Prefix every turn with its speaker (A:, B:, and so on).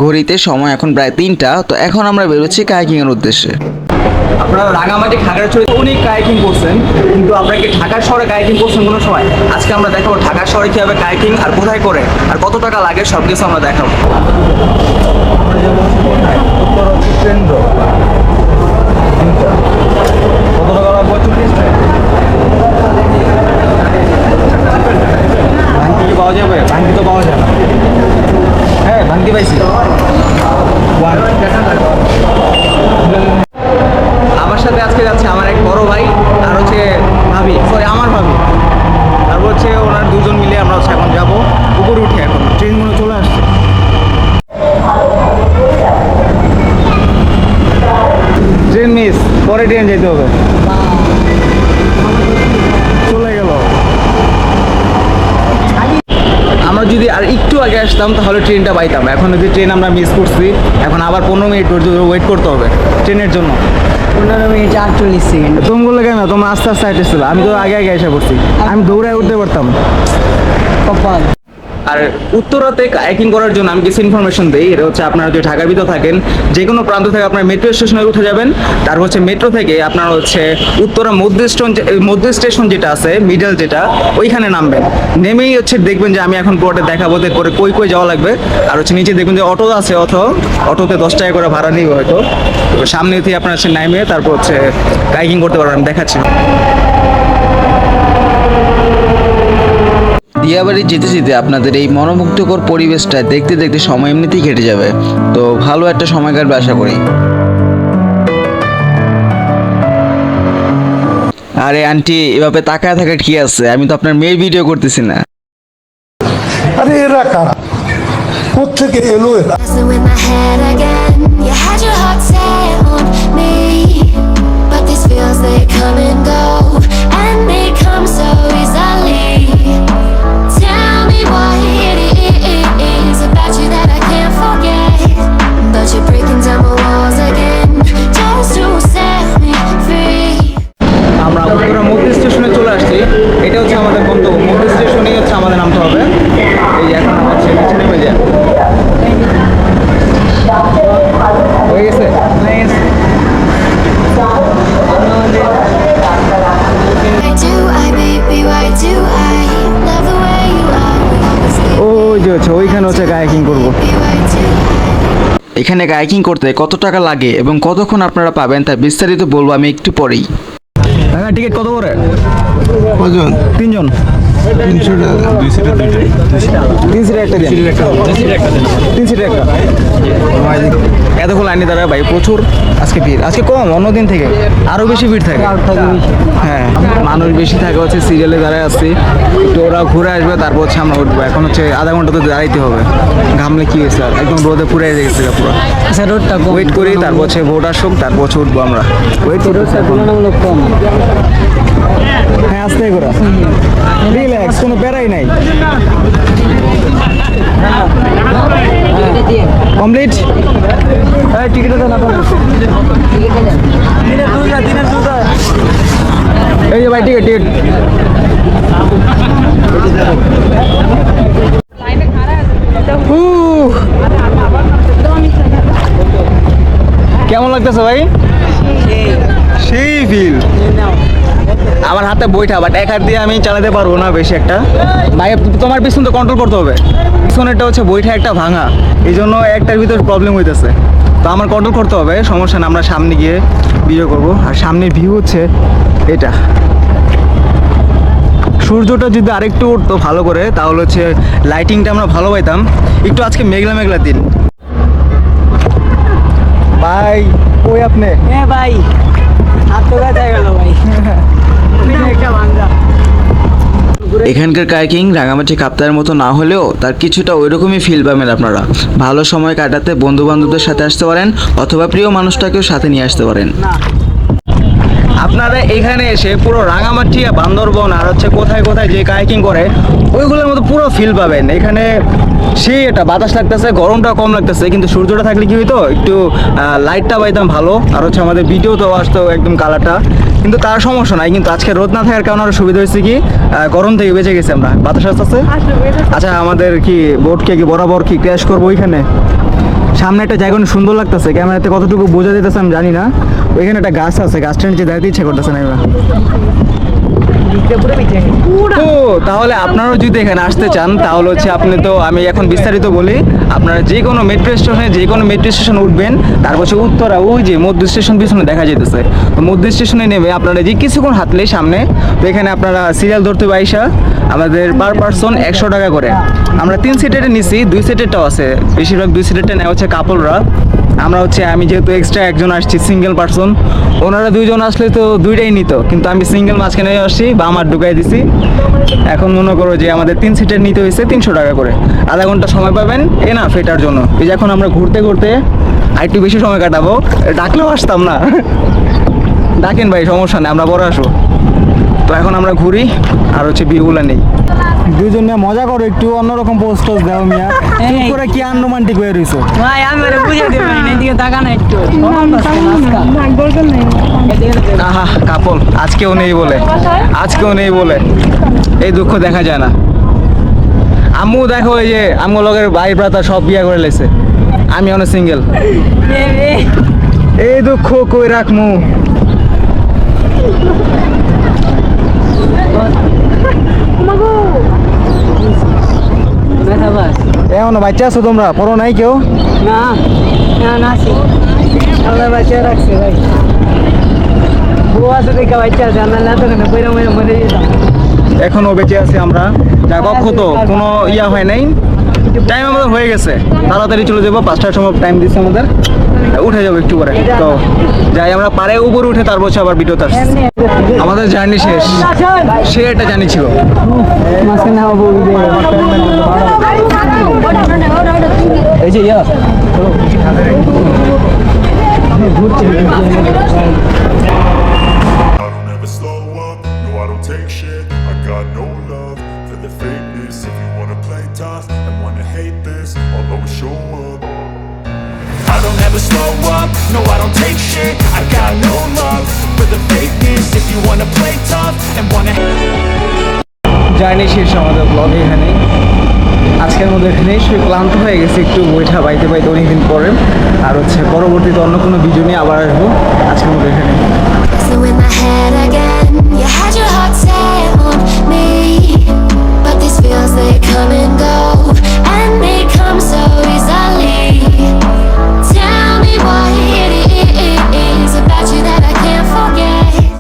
A: ঘড়িতে সময় এখন প্রায় 3টা। তো এখন আমরা বেরোচ্ছি কায়াকিংয়ের উদ্দেশ্যে।
B: আপনারা রাঙামাটি খাগড়াছড়িতে অনেক কায়াকিং করছেন, কিন্তু আপনারা কি ঢাকা শহরে কায়াকিং করছেন কোনো সময়? আজকে আমরা দেখাবো ঢাকা শহরে কীভাবে কায়াকিং আর কোথায় করে আর কত টাকা লাগে সব কিছু আমরা দেখাবো। কত টাকা লাগবে? 40 টাকা। ভাঙ্গি কি পাওয়া যাবে? ভাঙ্গি তো পাওয়া যায় না। হ্যাঁ, ভাঙ্গি পাইছি। আমার সাথে আজকে যাচ্ছে আমার এক বড় ভাই আর হচ্ছে ভাবি, সরি আমার ভাবি, তারপর হচ্ছে ওনার দুজন মিলে আমরা হচ্ছে এখন যাবো উপরে উঠে। এখন ট্রেন মনে চলে আসছে। ট্রেন মিস, পরে ট্রেন যেতে হবে। চলে গেল। আমরা যদি আর একটু আগে আসতাম তাহলে ট্রেনটা পাইতাম। এখন যদি ট্রেন আমরা মিস করছি, এখন আবার 15 মিনিট ওয়েট করতে হবে ট্রেনের জন্য।
C: 15 মিনিট 48 সেকেন্ড।
B: তুমি বললে কেন? তোমরা আস্তে আস্তে হাঁটেছিল, আমি তো আগে আগে এসে পড়ছি। আমি দৌড়ায় উঠতে পারতাম।
C: কপাল।
B: আর উত্তরাতে কায়াকিং করার জন্য আমি কিছু ইনফরমেশন দিই। এটা হচ্ছে আপনারা যদি ঢাকার ভিতরে থাকেন, যে কোনো প্রান্ত থেকে আপনার মেট্রো স্টেশনে উঠে যাবেন। তারপর হচ্ছে মেট্রো থেকে আপনার হচ্ছে উত্তরা মধ্য স্টেশন যেটা আছে, মিডল যেটা, ওইখানে নামবেন। নেমেই হচ্ছে দেখবেন যে আমি এখন পুরোটা দেখাবো যে করে কই কই যাওয়া লাগবে। আর হচ্ছে নিচে দেখবেন যে অটো আছে, অটোতে 10 টাকা করে ভাড়া নিবে হয়তো। তো সামনে থেকে আপনার হচ্ছে নামে তারপর হচ্ছে কায়াকিং করতে পারবেন। আমি দেখাচ্ছি।
A: দিয়াবাড়ি যেতে যেতে আপনাদের এই মনোমুগ্ধকর পরিবেশটা দেখতে দেখতে সময় এমনিতেই কেটে যাবে। তো ভালো একটা সময় কাটবে আশা করি। আরে আন্টি, এভাবে তাকায় থাকা কি আছে? আমি তো আপনার মেয়ের ভিডিও করতেছি না।
D: আরে এরা কারা, কোত্থেকে এলো এরা?
E: Messing with my head again. You had your heart set on me, but these feels they come and go, and they come so easily. Tell me what it is about you that I can't forget, but you're breaking down my walls again just to set me free.
B: আমরা উত্তরা মধ্য স্টেশনে চলে আসছি। এটা হচ্ছে আমাদের গন্তব্য। মধ্য স্টেশনেই হচ্ছে আমাদের নামতে হবে। এই এখন হচ্ছে নিচে নেমে যায়। হয়ে গেছে?
E: Why do I, baby, why do I love the way you are? We always leave
B: ওই যে হচ্ছে ওইখানে হচ্ছে কায়াকিং করবো।
E: me, why do I?
A: এখানে কায়াকিং করতে কত টাকা লাগে এবং কতক্ষণ আপনারা পাবেন তা বিস্তারিত বলবো আমি একটু পরেই।
B: হ্যাঁ, টিকিট কত করে?
D: কজন?
B: 3 জন।
D: 300 টাকা। 2 সিটের 2টা।
B: 3 সিটের একটা দিন। 3 সিটের একটা। এতক্ষণ লাইনে দাঁড়ায় ভাই, প্রচুর আজকে ভিড়। আজকে কম, অন্য দিন থেকে আরো বেশি ভিড় থাকে। হ্যাঁ, মানুষ বেশি থাকে, হচ্ছে সিরিয়ালে দাঁড়ায় আসছি। তো ওরা ঘুরে আসবে, তারপর হচ্ছে আমরা উঠবো। এখন হচ্ছে আধা ঘন্টা তো দাঁড়াইতে হবে। ঘামলে কি হয়েছে আর, একদম রোদে পুড়ে গেছে পুরো।
C: আচ্ছা, রোডটা কম।
B: ওয়েট করি, তারপর হচ্ছে ভোট আসুক, তারপর হচ্ছে উঠবো আমরা। ওয়েট
C: রোডটা তুলনামূলক কম।
B: হ্যাঁ, আস্তে করে রিল্যাক্স, কোনো প্যারাই নাই। কমপ্লিট। টিকিট দেন আপনার। এই যে ভাই, টিকিট টিকিট। কেমন লাগতেছে ভাই? সেই ফিল। আমার হাতে বইটা, বাট এক হাত দিয়ে আমি চালাতে পারবো না বেশি একটা। ভাই তোমার পিছন তো কন্ট্রোল করতে হবে। পিছনেরটা হচ্ছে বইটা একটা ভাঙা, এই জন্য একটার ভিতর প্রবলেম হইতেছে। তো আমার কন্ট্রোল করতে হবে, সমস্যা না। আমরা সামনে গিয়ে ভিডিও করবো। আর সামনের ভিউ হচ্ছে এটা। সূর্যটা যদি আরেকটু উঠতো ভালো করে, তাহলে হচ্ছে লাইটিংটা আমরা ভালো পাইতাম। একটু আজকে মেঘলা মেঘলা দিন। ভাই ওই আপনি
C: ভাই, হাত তো ব্যথা গেল ভাই। একটা ভাঙা।
A: এখানকার কায়াকিং রাঙামাটি কাপ্তায়ের মতো না হলেও তার কিছুটা ওইরকমই ফিল পাবেন আপনারা। ভালো সময় কাটাতে বন্ধু বান্ধবদের সাথে আসতে পারেন, অথবা প্রিয় মানুষটাকেও সাথে নিয়ে আসতে পারেন।
B: আপনারা এখানে এসে পুরো রাঙামাটি, বান্দরবন আর হচ্ছে কোথায় কোথায় যে কায়াকিং করে ওইগুলোর মতো পুরো ফিল পাবেন এখানে। সেই এটা বাতাস লাগতেছে, গরমটা কম লাগতেছে, কিন্তু সূর্যটা থাকলে কি হইতো, একটু লাইটটা পাইতাম ভালো। আর হচ্ছে আমাদের ভিডিও তো আসতো একদম কালারটা, কিন্তু তার সমস্যা নাই। কিন্তু আজকে রোদ না থাকার কারণে আরো সুবিধা হয়েছে কি, গরম থেকে বেঁচে গেছি আমরা। বাতাস আসতেছে। আচ্ছা, আমাদের কি বোটকে কি বরাবর কি ক্র্যাশ করবো ওইখানে? সামনে একটা জায়গা অনেক সুন্দর লাগতেছে, ক্যামেরাতে কতটুকু বোঝা যেতেছে আমি জানি না। ওইখানে একটা গাছ আছে, গাছটার নিচে দাঁড়াতে ইচ্ছা করতেছে না এবার। তো তাহলে আপনারাও যদি এখানে আসতে চান তাহলে হচ্ছে আপনি তো, আমি এখন বিস্তারিত বলি, আপনারা যে কোনো মেট্রো স্টেশন উঠবেন, তারপর হচ্ছে উত্তরা ওই যে মধ্য স্টেশন পিছনে দেখা যেতেছে, তো মধ্য স্টেশনে নেমে আপনারা যে কিছুক্ষণ হাঁটলেই সামনে, তো এখানে আপনারা সিরিয়াল ধরতে পাইসা আমাদের পার পার্সন 100 টাকা করে। আমরা 3 সিটের নিছি, 2 সিটেরটাও আছে, বেশিরভাগ 2 সিটেরটা নেওয়া হচ্ছে কাপলরা। আমরা হচ্ছে, আমি যেহেতু এক্সট্রা একজন আসছি সিঙ্গেল পার্সন, ওনারা 2 জন আসলে তো 2টাই নিত, কিন্তু আমি সিঙ্গেল মাঝখানে আসছি বা আমার ঢুকাই দিছি। এখন মনে করো যে আমাদের 3 সিটের নিতে হয়েছে 300 টাকা করে, আধা ঘন্টা সময় পাবেন না ফেটার জন্য। এই যে এখন আমরা ঘুরতে ঘুরতে আরেকটু বেশি সময় কাটাবো, ডাকলেও আসতাম না। ডাকেন ভাই, সমস্যা নেই, আমরা বড় আসবো। তো এখন আমরা ঘুরি আর হচ্ছে ভিউগুলো নেই। 2 জন মিয়া মজা করো, একটু অন্যরকম পোস্ট টোস্ট দাও মিয়া, চুপ করে কি আনরোমান্টিক হয়ে রইছো।
C: ভাই আমি আরে বুঝে দেবেন এদিকে তাকান একটু।
B: আহা কাপল আজকেও নেই বলে এই দুঃখ দেখা যায় না। আম্মু দেখো, এই যে আম্মু লগের ভাই ব্রাতা সব বিয়া করে লেছে, আমি অনেক সিঙ্গেল। এই দুঃখ কই রাখমু। এখনো বাচ্চা আছো তোমরা, পড়ো নাই কেউ?
C: না না না আছি, আল্লাহ বাচ্চা রাখছে ভাই। বউ আছে দেখে বাচ্চা আছে, আমরা না তো কেন বইরা মরে যেতাম।
B: এখনো বেঁচে আছি আমরা, যা কক্ষ তো কোনো ইয়া হয় নাই। টাইম আমাদের হয়ে গেছে, তাড়াতাড়ি চলে যাবো, 5টার সময় টাইম দিচ্ছে আমাদের, উঠে যাবো একটু পরে। তো যাই আমরা পারে উপরে উঠে, তারপর হচ্ছে আবার ভিডিওতে আসছি। আমাদের জার্নি শেষ, সে একটা জার্নি ছিল।
C: মাঝখানে হবো
B: এই যে ইয়া
F: I don't ever slow up, no I don't take shit. I got no love for the fakeness. If you wanna play tough and wanna hate this, I'll always show up. I don't ever slow up, no I don't take shit. I got no love for the fakeness. If you wanna play tough and wanna
B: journey শেষ আমাদের blog এখানেই। আজকের মধ্যে এখানেই শুধু ক্লান্ত হয়ে গেছি, একটু বইটা বাইতে অনেকদিন পরে। আর হচ্ছে পরবর্তীতে অন্য কোনো ভিডিও নিয়ে আবার আসবো। আজকের মধ্যে এখানে
E: So in my head again, you had your